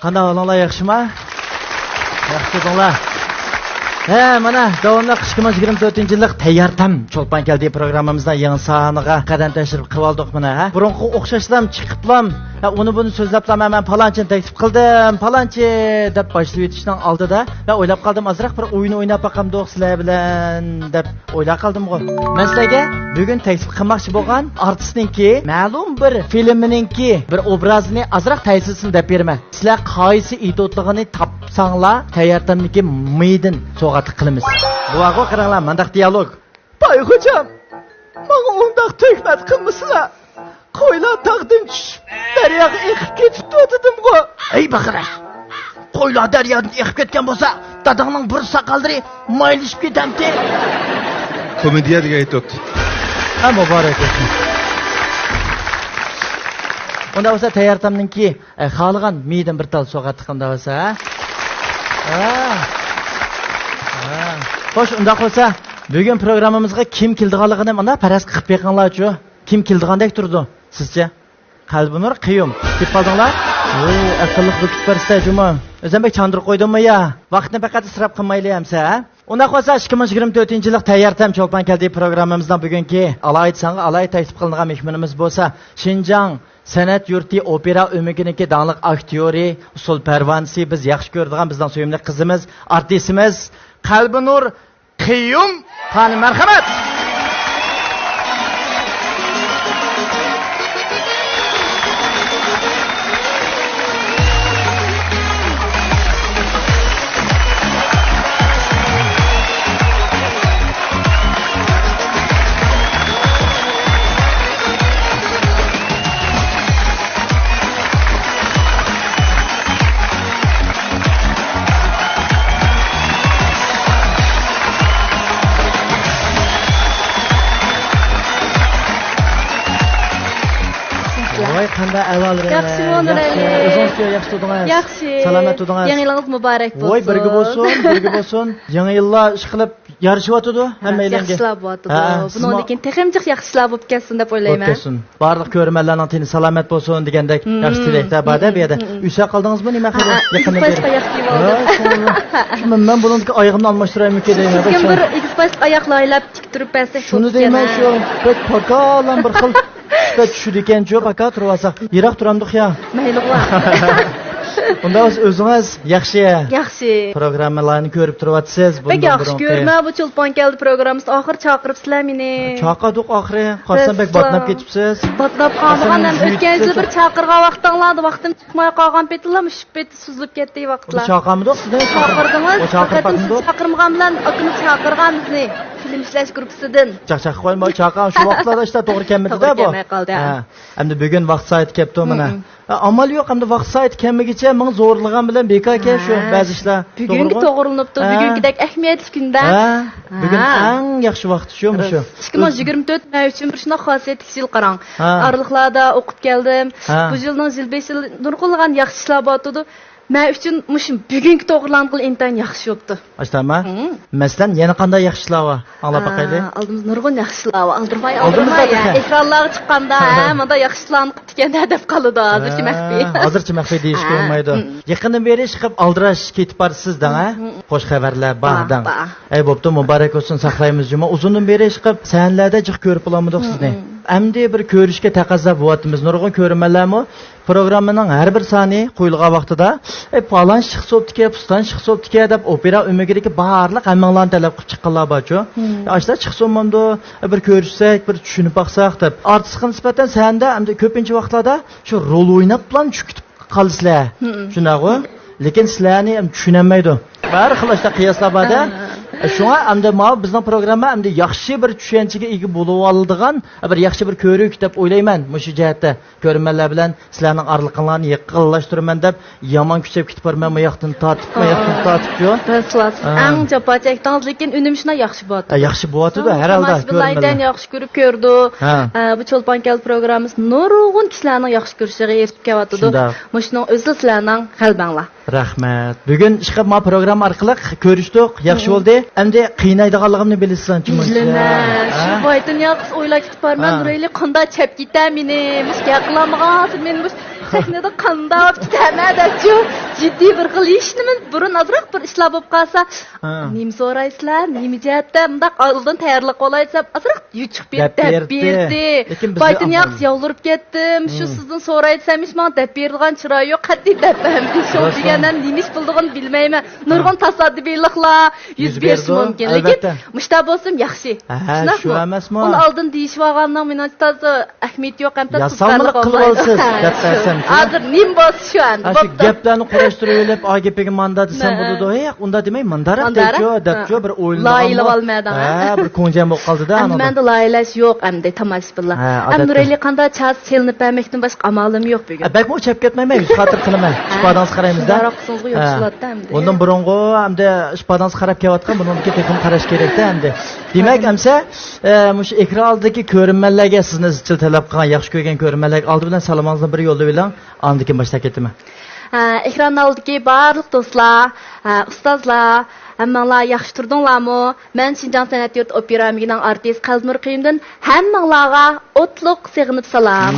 Qanday olanlar yaxshimi? Yaxshi bo'linglar. Mana davomli qish 2024-yillik tayyortam Cho'lpon keldi programmamizda yangi soniga qadam tashrif qilib oldik mana. Burunqi o'xshashlam chiqiblam. Uni buni so'zlablam men palonchini taklif qildim. Palonchi deb boshlab o'tishning oldida va o'ylab qoldim azroq bir o'yin o'ynab boqamdoq sizlar bilan deb o'ylab qoldim-ku. Men sizlarga bugun taklif qilmoqchi bo'lgan artistningki ma'lum bir filminingki bir obrazini azroq taysilsin deb berma. Sizlar qaysi idotligini topsanglar tayyortamniki meydin so'g'atlik qilamiz. Buaga qaranglar, mendaq dialog. Bay hocam, menga undaq tuhmat qilmasizlar. Qo'ylar taqdim tushib, daryoga eqib ketibdi dedim-ku. Ey baqira. Qo'ylar daryodan eqib ketgan bo'lsa, dadangning bir soqollari maylishib ketamdi. Komediya degan aytibdi. Ha, muborak bo'lsin. Unda bo'lsa tayyortamningki, xohlagan meydan bir tal so'g'atlik qildi bo'lsa, xo'sh, unda bo'lsa, bugun programmamizga kim keldiganligini mana faraz qilib beqinglar-chi. Kim keldigandek turdi? Sizcha? Qalbinur Qiyum. Deb qoldinglar? Aqlliq bukib bersa juma. O'zembek chandirib qo'ydimmi ya? Vaqtni faqat isrof qilmaylik hamsa. Unda bo'lsa 2024-yillik tayyortam Cho'lpon keldi programmamizdan bugungi alayt sanga alayt taklif qilingan mehmonimiz bo'lsa, Xinjiang san'at yurti opera o'miginiki danglik aktyori, usul parvansi biz yaxshi ko'radigan bizdan sevimli qizimiz, artistimiz Qalbinur Qiyum. Qani marhamat. Qanday avvalroq yaxshi bo'ldi. O'zingiz yaxshi tudingiz. Yaxshi. Salomat tudingiz. Yangi yilingizz muborak bo'lsin. Voy, birga bo'lsin, birga bo'lsin. Yangi yillar ish qilib yarishyotdi hammalarga. Yaxshilab o'tdi. Bundan keyin teximjiq yaxshilab bo'lib ketsin deb o'ylayman. Bo'lsin. Barliq ko'rmanlarning tini salomat bo'lsin degandek yaxshi tilaklar borda bu yerda. Uysa qoldingizmi nima qildi? Yaqinda Xitoyga yaxshi bo'ldi. Men bundan oyog'imni almashtiraymi deyman. Kim bir Xitoy oyoqlaylab tik turib bersak. Shuni deyman shu. Bek portalan bir xil Şüphe düşürdü ekan jo'p aka turvasak. Yiroq turamdik ya. Mayli qo'y. Unda o'zingiz yaxshi. Yaxshi. Programmalarni ko'rib turibsiz. Bek yaxshi ko'rma bu Cho'lpon keldi programmamiz oxir chaqiribsizlar meni. Chaqirdik oxiri. Qarsan bek botnab ketibsiz. Botnab qolgan ham o'tgan yil bir chaqirgan vaqtinglarda vaqtim chiqmay qolgan petlar mush peti suzilib ketdi vaqtlar. Chaqirmadiq sizdan. Chaqirdingiz. Chaqirmagan bilan akini chaqirgan bizni. Film ishlash gruppasidan. Chaqchaq qo'ymay chaqan shu vaqtlarda ishlar to'g'ri kelmadi-da bu. Endi bugun vaqt soat kelibdi mana. Amal yo'q, hamda vaqt soat kelmagicha men zo'rlagan bilan bekor ekan shu ba'zi ishlar. Bugungi to'g'rilanibdi, bugungidek ahamiyatli kunda. Bugun eng yaxshi vaqt shu. 2024 men uchun bir shunday xosiyatli yil qarang. Araliqlarda o'qib keldim. Bu yilning yil 5 yil nurg'ulgan yaxshi ishlar bo'ldi. Men uchun mushum bugungi to'g'rilangan intan yaxshi bo'ldi. Ashtama? Masalan, yana qanday yaxshilar bor? Anglab boqaylik. Oldimiz nurg'un yaxshilar bor. Aldirmay. Ekranlarga chiqqanda menda yaxshilarni qilganda deb qoladi. Hozircha maxfiy. Hozircha maxfiy deyish bo'lmaydi. Yaqindan beri chiqib aldirash ketib borsiz-da, ha? Xo'sh xabarlar bordan. Ey bo'pti, muborak bo'lsin, saqlaymiz juma. Uzundan beri chiqib sanlarda jiq ko'rib olamadik sizni. Endi bir ko'rishga taqozo bo'lyapmiz. Nurg'un ko'rmalarmi? Programmaning har bir soni qo'yilgan vaqtida falan shiqsobdiki, pustan shiqsobdiki deb opera o'migidagi barliq hammalarni talab qilib chiqqanlar borchu. Ashlar chiqsomamdi, bir ko'rishsak, bir tushunib baqsaq deb. Artistga nisbatan senda hamda ko'pincha vaqtlarda shu rol o'ynab plan chukitib qolsizlar. Shunaqmi? Lekin sizlarni ham tushunmaydi. Har xil qiyoslar borda. Shunga hamda bizning programma hamda yaxshi bir tushunchaga ega bo'lib oladigan bir yaxshi bir ko'rik deb o'ylayman. Mushu jihatda ko'rmanlar bilan sizlarning arliqinglarni yaqinlashtirman deb yomon kuchab ketib borman, bu yoqdan tortib, bu yoqdan tortib-ku. Eng chapachakdan lekin unim shuna yaxshi bo'ldi. Yaxshi bo'ldi-da, har holda ko'rmanlar. Yaxshi ko'rib ko'rdi. Bu Cho'lpon keldi programmamiz nurg'un kishilarning yaxshi ko'rishiga erishib kelyapti. Mushuning o'zi sizlarning qalbinglar. Rahmat. Bugun chiqib ma program orqali ko'rishdik, yaxshi bo'ldi. Endi qiynaydiganligimni bilasizmi? Shu boydan yaxshi o'ylab ketib borman, Nurayli qanday chap ketam meni, mushga qilamagan, men sahnada qandab tamadachu jiddiy bir qil ishni burun azroq bir ishlar bo'lib qolsa nima so'raysizlar nima jihatda bundaq oldin tayyorlab qo'laysam azroq yuchiq berdi baytin yaxshi yolurib ketdim shu sizdan so'raysam ish men deb bergan chiroy yo'q qat'iy deb berdim shu degandan nima ish bo'ldig'ini bilmayman nurg'un tasadduqiyliklar yuz berishi mumkin lekin mushta bo'lsam yaxshi shu emasmi uni oldin deyishib olgandan minotda ahmiyat yo'q ham yasamlik qilib olsiz deb bersam hozir nim bo'lsa shu endi shu gaplarni qurashtirib o'ylab AGPga manda desam bo'ladi yo'q unda demay mandara debchu bir o'ylanib olmadim bir ko'njam bo'lib qoldi-da menda loyilash yo'q endi tomosha billah am nurali qanday chas chelinib bermakdan boshqa amalim yo'q bugun bakmo chap ketmayman yuz xotir qilaman ishpadangiz qaraymiz-da undan burungi hamda ishpadangiz qarab kelayotgan bunga tekin qarash kerak-da endi demak amsa mush ekran oldidagi ko'rinmalarga sizni izchil talab qilgan yaxshi ko'rgan ko'rinmalarga oldi bilan salomingizni bir yo'llab bilan andikin boshlab ketaman ekran oldidagi barliq do'stlar ustozlar hammanglar yaxshi turdinglarmi men Shinjon san'at yurt opera amalining artist Qalbnur Qiyimdan hammanglarga o'tliq sig'inib salom